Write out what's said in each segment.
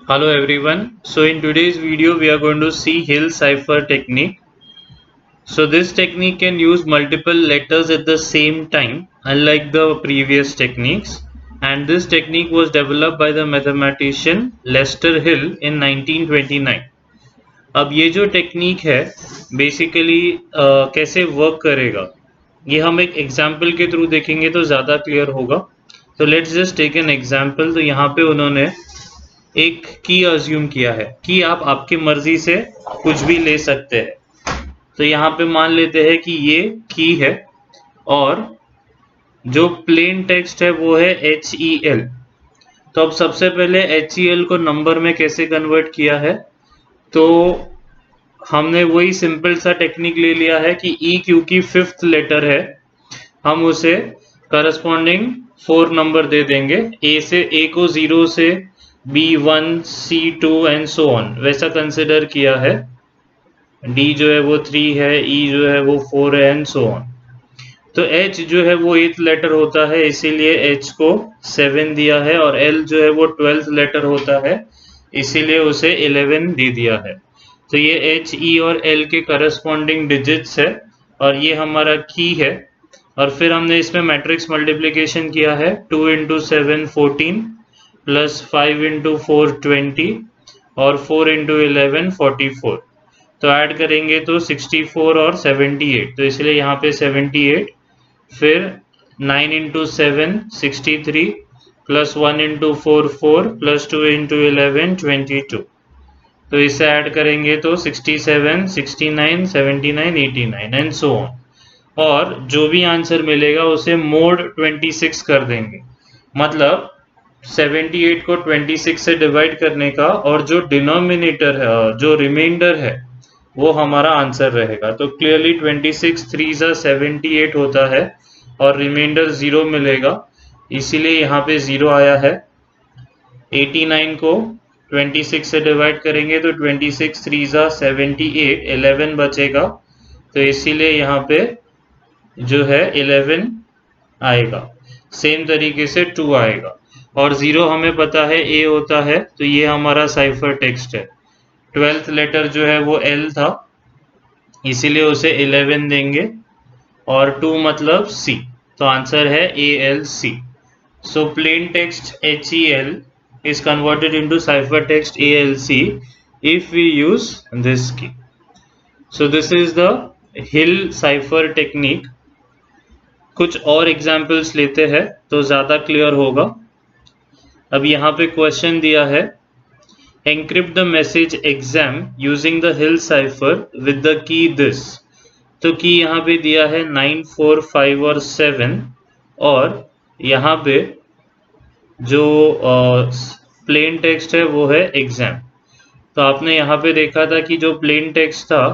Hello everyone. So in today's video we are going to see Hill cipher technique. So this technique can use multiple letters at the same time unlike the previous techniques, and this technique was developed by the mathematician Lester Hill in 1929. अब ये जो technique है basically कैसे work करेगा ये हम एक example के थ्रू देखेंगे तो ज़्यादा क्लियर होगा। तो let's just take an example. तो यहाँ पे उन्होंने एक की अज्यूम किया है कि आप आपकी मर्जी से कुछ भी ले सकते हैं। तो यहाँ पे मान लेते हैं कि ये की है और जो प्लेन टेक्स्ट है वो है HEL। तो अब सबसे पहले HEL को नंबर में कैसे कन्वर्ट किया है, तो हमने वही सिंपल सा टेक्निक ले लिया है कि ई क्योंकि फिफ्थ लेटर है हम उसे करस्पॉन्डिंग 4 नंबर दे देंगे। ए को 0 से B1 C2 and so on वैसा कंसिडर किया है। डी जो है वो 3 है, ई जो है वो 4 है एंड सो ऑन। तो एच जो है वो 8th लेटर होता है इसीलिए एच को 7 दिया है, और एल जो है वो 12th लेटर होता है इसीलिए उसे 11 दे दिया है। तो ये एच ई और एल के करस्पॉन्डिंग डिजिट्स है और ये हमारा की है। और फिर हमने इसमें मैट्रिक्स मल्टीप्लिकेशन किया है 2 इंटू 7 14 प्लस 5 इंटू 4 20 और 4 इंटू 11 44। तो ऐड करेंगे तो 64 और 78, तो इसलिए यहाँ पे 78। फिर 9 into 7 63 plus 1 into 4 4 plus 2 into 11 22। तो इसे ऐड करेंगे तो 67 69 79 89 एंड सो ऑन। और जो भी आंसर मिलेगा उसे मोड 26 कर देंगे, मतलब 78 को 26 से डिवाइड करने का, और जो डिनोमिनेटर है जो रिमाइंडर है वो हमारा आंसर रहेगा। तो क्लियरली 26 3 सा 78 होता है और रिमाइंडर 0 मिलेगा इसीलिए यहाँ पे 0 आया है। 89 को 26 से डिवाइड करेंगे तो 26 3 सा 78 11 बचेगा, तो इसीलिए यहाँ पे जो है 11 आएगा। सेम तरीके से 2 आएगा और 0 हमें पता है ए होता है, तो ये हमारा साइफर टेक्स्ट है। 12th लेटर जो है वो एल था इसीलिए उसे 11 देंगे और 2 मतलब सी, तो आंसर है ALC। So plain text HEL is converted into ciphertext ALC if we use this key. So this is the Hill cipher technique. कुछ और एग्जाम्पल्स लेते हैं तो ज़्यादा क्लियर होगा। अब यहाँ पे क्वेश्चन दिया है encrypt the message exam using the Hill cipher with the key this। तो की यहाँ पे दिया है 9 4 5 और 7, और यहाँ पे जो प्लेन टेक्स्ट है वो है एग्जाम। तो आपने यहाँ पे देखा था कि जो प्लेन टेक्स्ट था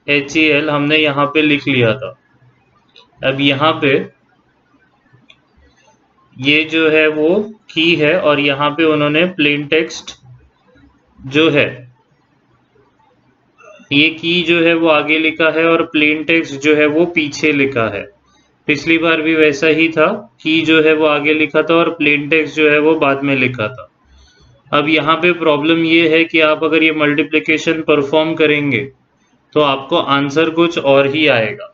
HEL हमने यहाँ पे लिख लिया था। अब यहाँ पे ये जो है वो की है और यहाँ पे उन्होंने प्लेन टेक्स्ट जो है ये की जो है वो आगे लिखा है और प्लेन टेक्स्ट जो है वो पीछे लिखा है। पिछली बार भी वैसा ही था, की जो है वो आगे लिखा था और प्लेन टेक्स्ट जो है वो बाद में लिखा था। अब यहाँ पे प्रॉब्लम ये है कि आप अगर ये मल्टीप्लिकेशन परफॉर्म करेंगे तो आपको आंसर कुछ और ही आएगा।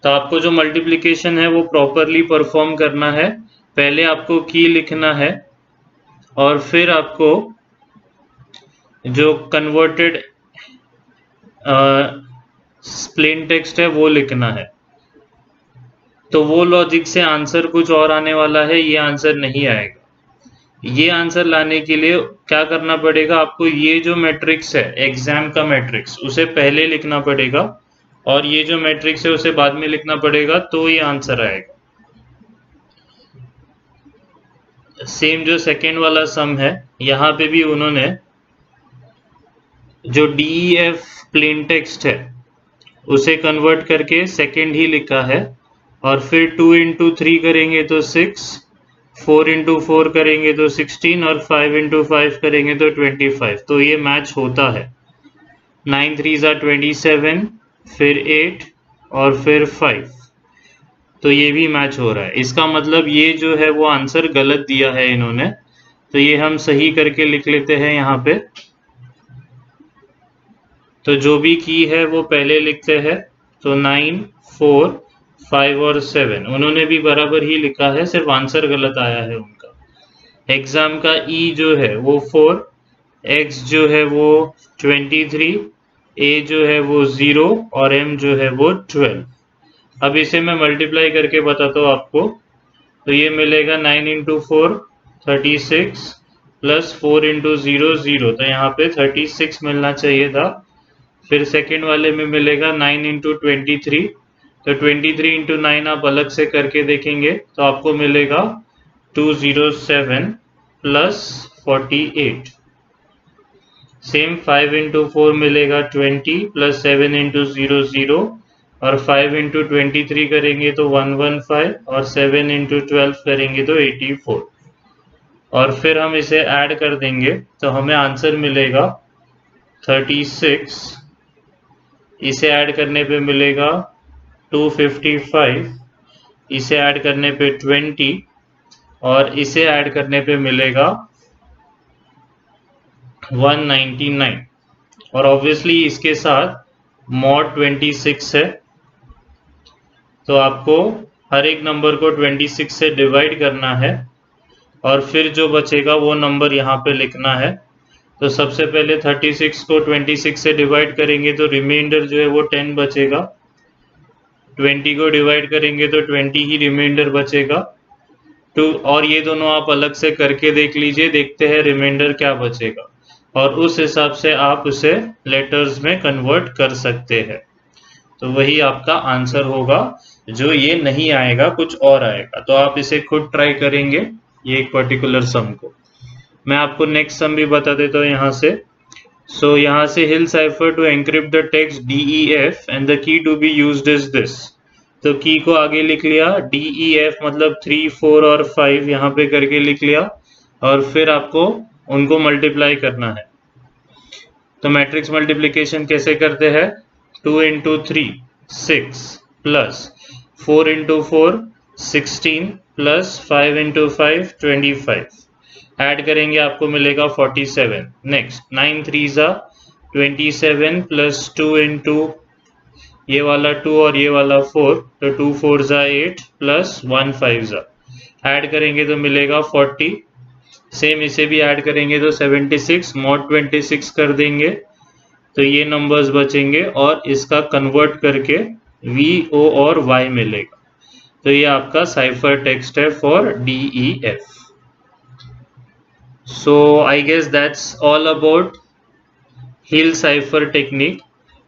तो आपको जो मल्टीप्लिकेशन है वो प्रॉपरली परफॉर्म करना है। पहले आपको की लिखना है और फिर आपको जो कन्वर्टेड प्लेन टेक्स्ट है वो लिखना है। तो वो लॉजिक से आंसर कुछ और आने वाला है, ये आंसर नहीं आएगा। ये आंसर लाने के लिए क्या करना पड़ेगा, आपको ये जो मैट्रिक्स है एग्जाम का मैट्रिक्स उसे पहले लिखना पड़ेगा और ये जो मैट्रिक्स है उसे बाद में लिखना पड़ेगा, तो ये आंसर आएगा। सेम जो सेकेंड वाला सम है यहाँ पे भी उन्होंने जो DEF प्लेन टेक्स्ट है उसे कन्वर्ट करके सेकेंड ही लिखा है, और फिर 2 इंटू 3 करेंगे तो 6, 4 इंटू 4 करेंगे तो 16 और 5 इंटू 5 करेंगे तो 25। तो ये मैच होता है। 9 3 ज़ा 27, फिर 8 और फिर 5, तो ये भी मैच हो रहा है। इसका मतलब ये जो है वो आंसर गलत दिया है इन्होंने, तो ये हम सही करके लिख लेते हैं यहाँ पे। तो जो भी की है वो पहले लिखते हैं। तो 9, 4, 5 और 7 उन्होंने भी बराबर ही लिखा है, सिर्फ आंसर गलत आया है उनका। एग्जाम का ई जो है वो 4, एक्स जो है वो 23, ए जो है वो 0 और एम जो है वो 12। अब इसे मैं मल्टीप्लाई करके बताता हूँ आपको। तो ये मिलेगा 9 इंटू 4 36 प्लस 4 इंटू 0 0। तो यहाँ पे 36 मिलना चाहिए था। फिर सेकेंड वाले में मिलेगा 9 इंटू 23। तो 23 इंटू 9 आप अलग से करके देखेंगे तो आपको मिलेगा 207 प्लस 48। सेम 5 इंटू 4 मिलेगा 20 प्लस 7 इंटू 0 0 और 5 इंटू 23 करेंगे तो 115 और 7 इंटू 12 करेंगे तो 84 और फिर हम इसे ऐड कर देंगे तो हमें आंसर मिलेगा 36। इसे ऐड करने पे मिलेगा 255, इसे ऐड करने पे 20 और इसे ऐड करने पे मिलेगा 199 और ऑब्वियसली इसके साथ मॉड 26 है। तो आपको हर एक नंबर को 26 से डिवाइड करना है और फिर जो बचेगा वो नंबर यहाँ पे लिखना है। तो सबसे पहले 36 को 26 से डिवाइड करेंगे तो रिमाइंडर जो है वो 10 बचेगा। 20 को डिवाइड करेंगे तो 20 ही रिमाइंडर बचेगा। तो और ये दोनों आप अलग से करके देख लीजिए, देखते हैं रिमाइंडर क्या बचेगा और उस हिसाब से आप उसे लेटर्स में कन्वर्ट कर सकते हैं। तो वही आपका आंसर होगा, जो ये नहीं आएगा कुछ और आएगा। तो आप इसे खुद ट्राई करेंगे ये एक पर्टिकुलर सम को। मैं आपको नेक्स्ट सम भी बता देता हूँ यहाँ से। सो यहाँ से Hill cipher to encrypt the text DEF and the key to be used is this. तो की को आगे लिख लिया, DEF मतलब 3, 4 और 5 यहाँ पे करके लिख लिया और फिर आपको उनको मल्टीप्लाई करना है। तो मैट्रिक्स मल्टीप्लिकेशन कैसे करते हैं? 2 into 3 6 plus 4 into 4 16 plus 5 into 5 25। Add करेंगे आपको मिलेगा 47। नेक्स्ट 9 3 जा 27 प्लस 2 इंटू ये वाला 2 और ये वाला 4 तो 2 4 जा 8 प्लस 1 5 जा। ऐड करेंगे तो मिलेगा 40। सेम इसे भी ऐड करेंगे तो 76 मॉड 26 कर देंगे तो ये नंबर्स बचेंगे और इसका कन्वर्ट करके VO और Y मिलेगा। तो ये आपका साइफर टेक्स्ट है for DEF। So I guess that's all about Hill cipher technique.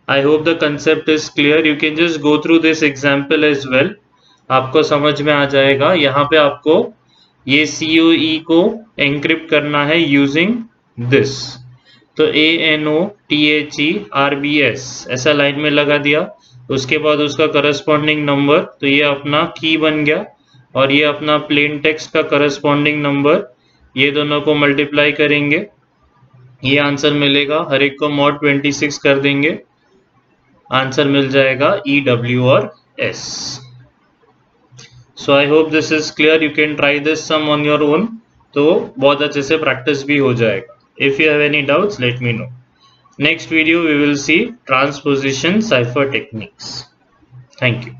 I hope the concept is clear. You can just go through this example as well. आपको समझ में आ जाएगा। यहाँ पे आपको ये COE को एनक्रिप्ट करना है यूजिंग दिस। तो ANOTHERBS ऐसा लाइन में लगा दिया, उसके बाद उसका करस्पॉन्डिंग नंबर, तो ये अपना की बन गया और ये अपना प्लेन टेक्स्ट का करस्पॉन्डिंग नंबर, ये दोनों को मल्टीप्लाई करेंगे, ये आंसर मिलेगा। हर एक को मॉड 26 कर देंगे, आंसर मिल जाएगा EW और S। So I hope this is clear. You can try this sum on your own, तो बहुत अच्छे से प्रैक्टिस भी हो जाएगा। If you have any doubts, let me know. Next video we will see transposition cipher techniques. Thank you.